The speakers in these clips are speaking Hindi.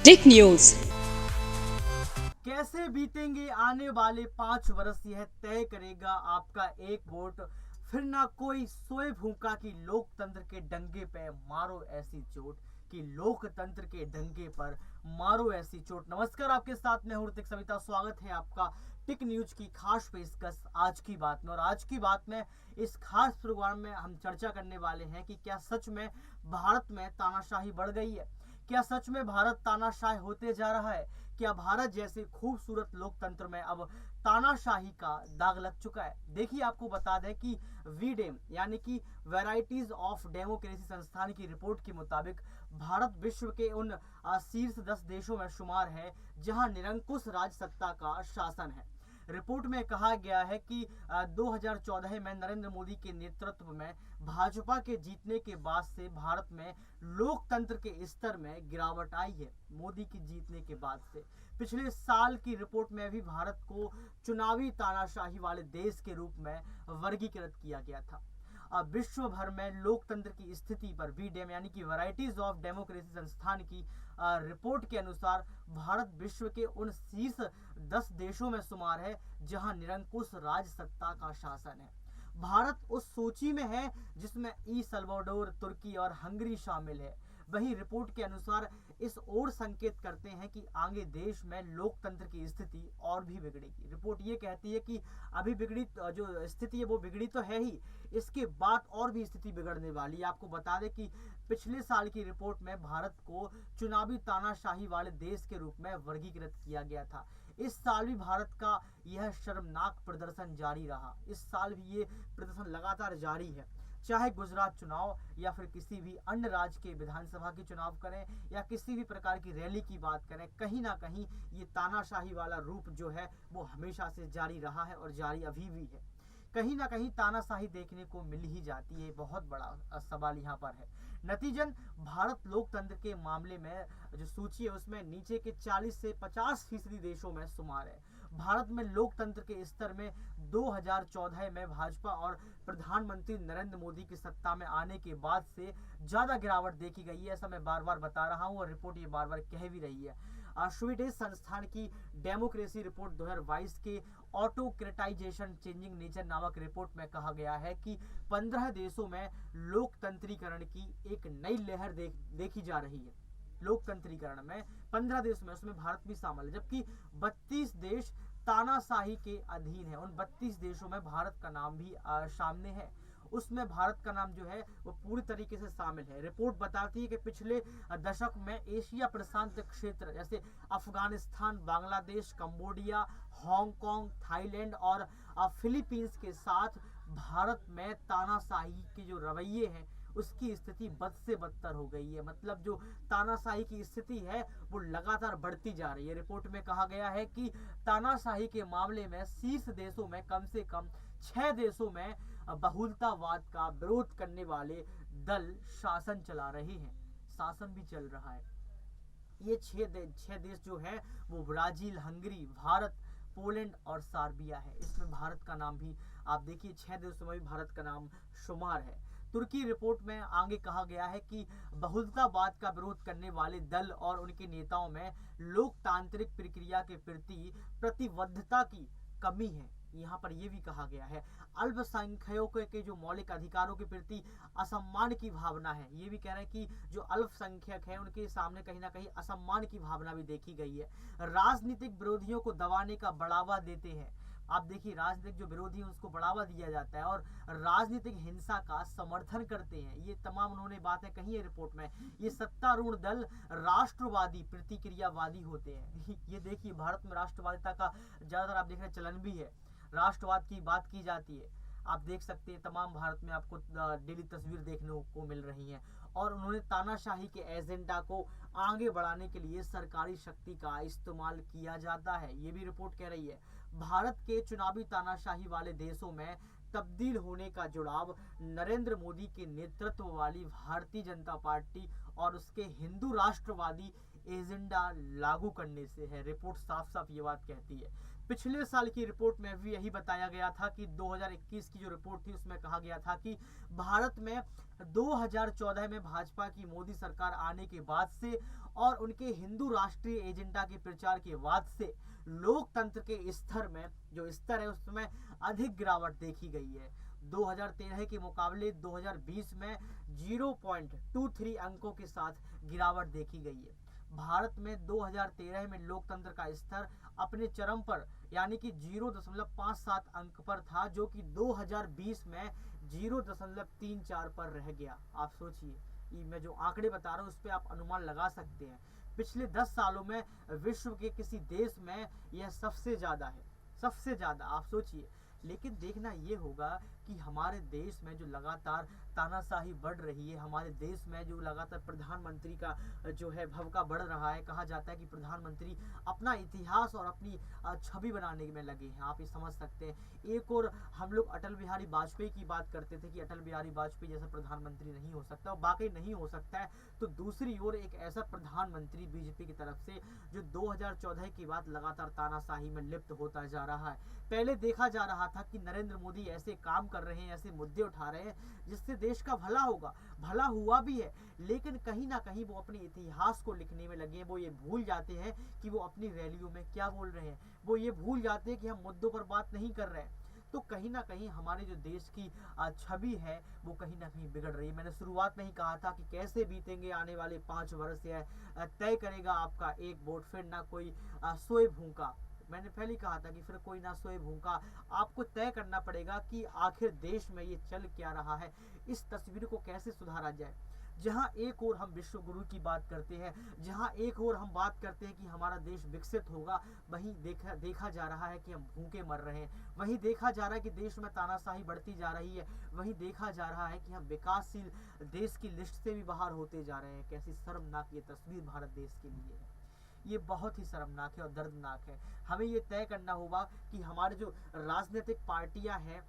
Tech news. कैसे बीतेंगे आने वाले 5 वर्ष, यह तय करेगा आपका एक वोट। फिर ना कोई सोए भूखा कि लोकतंत्र के डंके पे मारो ऐसी चोट, कि लोकतंत्र के डंके पर मारो ऐसी चोट। नमस्कार, आपके साथ मैं ऋतिक सविता। स्वागत है आपका टिक न्यूज की खास पेशकश आज की बात में। और आज की बात में इस खास प्रोग्राम में हम चर्चा करने वाले हैं कि क्या सच में भारत में तानाशाही बढ़ गई है? क्या सच में भारत तानाशाही होते जा रहा है? क्या भारत जैसे खूबसूरत लोकतंत्र में अब तानाशाही का दाग लग चुका है? देखिए, आपको बता दें कि वीडेम यानी कि वैरायटीज ऑफ डेमोक्रेसी संस्थान की रिपोर्ट के मुताबिक भारत विश्व के उन शीर्ष 10 देशों में शुमार है जहां निरंकुश राज सत्ता का शासन है। रिपोर्ट में कहा गया है कि 2014 में नरेंद्र मोदी के नेतृत्व में भाजपा के जीतने के बाद से भारत में लोकतंत्र के स्तर में गिरावट आई है। मोदी की जीतने के बाद से पिछले साल की रिपोर्ट में भी भारत को चुनावी तानाशाही वाले देश के रूप में वर्गीकृत किया गया था। विश्व भर में लोकतंत्र की स्थिति पर वीडेम यानी कि वैरायटीज ऑफ डेमोक्रेसी संस्थान की रिपोर्ट के अनुसार भारत विश्व के उन शीर्ष 10 देशों में शुमार है जहां निरंकुश राज सत्ता का शासन है। भारत उस सूची में है जिसमें ई सल्वाडोर, तुर्की और हंगरी शामिल है। वही रिपोर्ट के अनुसार इस ओर संकेत करते हैं कि आगे देश में लोकतंत्र की स्थिति और भी बिगड़ेगी। रिपोर्ट ये कहती है कि अभी बिगड़ी जो स्थिति है वो बिगड़ी तो है ही, इसके बाद और भी स्थिति बिगड़ने वाली है। आपको बता दें कि पिछले साल की रिपोर्ट में भारत को चुनावी तानाशाही वाले देश के रूप में वर्गीकृत किया गया था। इस साल भी भारत का यह शर्मनाक प्रदर्शन जारी रहा। इस साल भी ये प्रदर्शन लगातार जारी है, चाहे गुजरात चुनाव या फिर किसी भी अन्य राज्य के विधानसभा की चुनाव करें या किसी भी प्रकार की रैली की बात करें, कहीं ना कहीं ये तानाशाही वाला रूप जो है वो हमेशा से जारी रहा है और जारी अभी भी है। कहीं ना कहीं तानाशाही देखने को मिल ही जाती है। बहुत बड़ा सवाल यहाँ पर है। नतीजन भारत लोकतंत्र के मामले में जो सूची है उसमें नीचे के 40 से 50% देशों में शुमार है। भारत में लोकतंत्र के स्तर में 2014 में भाजपा और प्रधानमंत्री नरेंद्र मोदी की सत्ता में आने के बाद से ज्यादा गिरावट देखी गई है। ऐसा मैं बार बार बता रहा हूं और रिपोर्ट ये बार बार कह भी रही है। स्वीडिश संस्थान की डेमोक्रेसी रिपोर्ट 2022 के ऑटोक्रेटाइजेशन चेंजिंग नेचर नामक रिपोर्ट में कहा गया है कि 15 देशों में लोकतंत्रीकरण की एक नई लहर देखी जा रही है। लोकतंत्रीकरण में 15 देश में, उसमें भारत भी शामिल है, जबकि 32 देश तानाशाही के अधीन है। उन 32 देशों में भारत का नाम भी सामने है। उसमें भारत का नाम जो है वो पूरी तरीके से शामिल है। रिपोर्ट बताती है कि पिछले दशक में एशिया प्रशांत क्षेत्र जैसे Afghanistan, Bangladesh, Cambodia, Hong Kong, Thailand और फिलीपींस के साथ भारत में तानाशाही के जो रवैये हैं उसकी स्थिति बद से बदतर हो गई है। मतलब जो तानाशाही की स्थिति है वो लगातार बढ़ती जा रही है। रिपोर्ट में कहा गया है कि तानाशाही के मामले में शीर्ष देशों में कम से कम 6 देशों में बहुलतावाद का विरोध करने वाले दल शासन चला रहे हैं। शासन भी चल रहा है। ये 6 देश जो है वो ब्राजील, हंगरी, भारत, पोलैंड और सर्बिया है। इसमें भारत का नाम भी आप देखिए, 6 देशों में भी भारत का नाम शुमार है। तुर्की रिपोर्ट में आगे कहा गया है कि बहुलतावाद का विरोध करने वाले दल और उनके नेताओं में लोकतांत्रिक प्रक्रिया के प्रति प्रतिबद्धता की कमी है। यहाँ पर यह भी कहा गया है अल्पसंख्यकों के जो मौलिक अधिकारों के प्रति असम्मान की भावना है। ये भी कह रहे हैं कि जो अल्पसंख्यक है उनके सामने कहीं ना कहीं असम्मान की भावना भी देखी गई है। राजनीतिक विरोधियों को दबाने का बढ़ावा देते हैं। आप देखिए, राजनीतिक जो विरोधी है उसको बढ़ावा दिया जाता है और राजनीतिक हिंसा का समर्थन करते हैं। ये तमाम उन्होंने बातें कही है रिपोर्ट में। ये सत्तारूढ़ दल राष्ट्रवादी प्रतिक्रियावादी होते हैं। ये देखिए, भारत में राष्ट्रवादिता का ज्यादातर आप देख रहे चलन भी है। राष्ट्रवाद की बात की जाती है। आप देख सकते हैं तमाम भारत में आपको डेली तस्वीर देखने को मिल रही हैं। और उन्होंने तानाशाही के एजेंडा को आगे बढ़ाने के लिए सरकारी शक्ति का इस्तेमाल किया जाता है। ये भी रिपोर्ट कह रही है। भारत के चुनावी तानाशाही वाले देशों में तब्दील होने का जुड़ाव नरेंद्र मोदी के नेतृत्व वाली भारतीय जनता पार्टी और उसके हिंदू राष्ट्रवादी एजेंडा लागू करने से है। रिपोर्ट साफ साफ ये बात कहती है। पिछले साल की रिपोर्ट में भी यही बताया गया था कि 2021 की जो रिपोर्ट थी उसमें कहा गया था कि भारत में 2014 में भाजपा की मोदी सरकार आने के बाद से और उनके हिंदू राष्ट्रीय एजेंडा के प्रचार के बाद से लोकतंत्र के स्तर में जो स्तर है उसमें अधिक गिरावट देखी गई है। 2013 के मुकाबले 2020 में 0.23 अंकों के साथ गिरावट देखी गई है। भारत में 2013 में लोकतंत्र का स्तर अपने चरम पर यानी कि 0.57 अंक पर था, जो कि 2020 में 0.34 पर रह गया। आप सोचिए, मैं जो आंकड़े बता रहा हूँ उस पर आप अनुमान लगा सकते हैं। पिछले 10 सालों में विश्व के किसी देश में यह सबसे ज़्यादा है, सबसे ज़्यादा। आप सोचिए, लेकिन देखना ये होगा कि हमारे देश में जो लगातार तानाशाही बढ़ रही है, हमारे देश में जो लगातार प्रधानमंत्री का जो है भवका बढ़ रहा है, कहा जाता है कि प्रधानमंत्री अपना इतिहास और अपनी छवि बनाने में लगे हैं। आप ये समझ सकते हैं। एक और हम लोग अटल बिहारी वाजपेयी की बात करते थे कि अटल बिहारी वाजपेयी जैसा प्रधानमंत्री नहीं हो सकता, और वाकई नहीं हो सकता है। तो दूसरी ओर एक ऐसा प्रधानमंत्री बीजेपी की तरफ से जो 2014 के बाद लगातार तानाशाही में लिप्त होता जा रहा है। पहले देखा जा रहा था कि नरेंद्र मोदी ऐसे काम कर रहे हैं, ऐसे मुद्दे उठा रहे हैं जिससे देश का भला होगा, भला हुआ भी है, लेकिन कहीं ना कहीं वो अपने इतिहास को लिखने में लगे हैं। वो ये भूल जाते हैं कि वो अपनी रैलियों में क्या बोल रहे हैं, वो ये भूल जाते हैं कि हम मुद्दों पर बात नहीं कर रहे हैं। तो कहीं ना कहीं हमारे जो देश की छवि है वो कहीं ना कहीं बिगड़ रही है। मैंने शुरुआत में ही कहा था कि कैसे बीतेंगे आने वाले 5 वर्ष, यह तय करेगा आपका एक वोट, फिर ना कोई सोए भूखा। मैंने पहले ही कहा था कि फिर कोई ना सोए भूखा। आपको तय करना पड़ेगा कि आखिर देश में ये चल क्या रहा है, इस तस्वीर को कैसे सुधारा जाए। जहां एक ओर हम विश्व गुरु की बात करते हैं, जहां एक ओर हम बात करते हैं कि हमारा देश विकसित होगा, वहीं देखा जा रहा है कि हम भूखे मर रहे हैं। वहीं देखा जा रहा है कि देश में तानाशाही बढ़ती जा रही है। वहीं देखा जा रहा है कि हम विकासशील देश की लिस्ट से भी बाहर होते जा रहे हैं। कैसी शर्मनाक ये तस्वीर भारत देश के लिए है। ये बहुत ही शर्मनाक है और दर्दनाक है। हमें ये तय करना होगा कि हमारे जो राजनीतिक पार्टियां हैं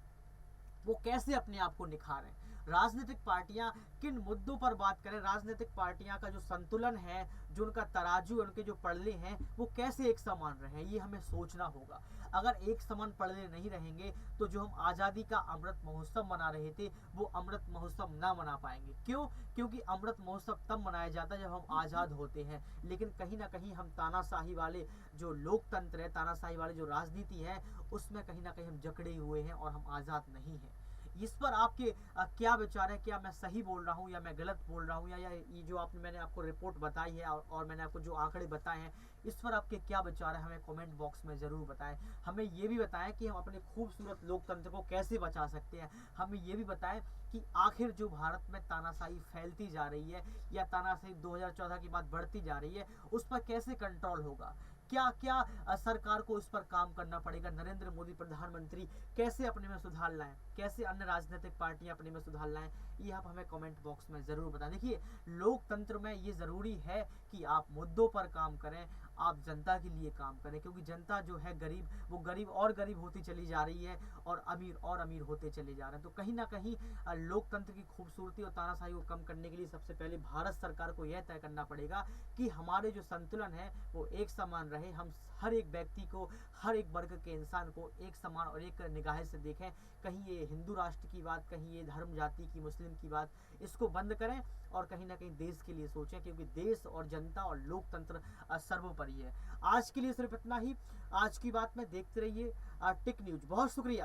वो कैसे अपने आप को निखारें, राजनीतिक पार्टियां किन मुद्दों पर बात करें, राजनीतिक पार्टियां का जो संतुलन है, जो उनका तराजू, उनके जो पड़ले हैं, वो कैसे एक समान रहे, ये हमें सोचना होगा। अगर एक समान पड़ले नहीं रहेंगे तो जो हम आज़ादी का अमृत महोत्सव मना रहे थे वो अमृत महोत्सव ना मना पाएंगे। क्यों? क्योंकि अमृत महोत्सव तब मनाया जाता है जब हम आज़ाद होते हैं, लेकिन कहीं ना कहीं हम तानाशाही वाले जो लोकतंत्र है, तानाशाही वाली जो राजनीति है, उसमें कहीं ना कहीं हम जकड़े हुए हैं और हम आज़ाद नहीं हैं। इस पर आपके क्या विचार है? क्या मैं सही बोल रहा हूँ या मैं गलत बोल रहा हूँ, या ये जो मैंने आपको रिपोर्ट बताई है और मैंने आपको जो आंकड़े बताए हैं, इस पर आपके क्या विचार है? हमें कमेंट बॉक्स में ज़रूर बताएं। हमें ये भी बताएं कि हम अपने खूबसूरत लोकतंत्र को कैसे बचा सकते हैं। हमें ये भी बताएं कि आखिर जो भारत में तानाशाही फैलती जा रही है या तानाशाही 2014 के बाद बढ़ती जा रही है, उस पर कैसे कंट्रोल होगा। क्या क्या सरकार को इस पर काम करना पड़ेगा। नरेंद्र मोदी प्रधानमंत्री कैसे अपने में सुधार लाएं, कैसे अन्य राजनीतिक पार्टियां अपने में सुधार लाएं, ये आप हमें कमेंट बॉक्स में ज़रूर बताएं। देखिए, लोकतंत्र में ये ज़रूरी है कि आप मुद्दों पर काम करें, आप जनता के लिए काम करें, क्योंकि जनता जो है गरीब, वो गरीब और गरीब होती चली जा रही है और अमीर होते चले जा रहे हैं। तो कहीं ना कहीं लोकतंत्र की खूबसूरती और तानाशाही को कम करने के लिए सबसे पहले भारत सरकार को यह तय करना पड़ेगा कि हमारे जो संतुलन है वो एक समान रहे। हम हर एक व्यक्ति को, हर एक वर्ग के इंसान को एक समान और एक निगाह से देखें। कहीं ये हिंदू राष्ट्र की बात, कहीं ये धर्म जाति की, मुस्लिम की बात, इसको बंद करें और कहीं ना कहीं देश के लिए सोचें, क्योंकि देश और जनता और लोकतंत्र सर्वोपरि है। आज के लिए सिर्फ इतना ही। आज की बात में देखते रहिए टिक न्यूज। बहुत शुक्रिया।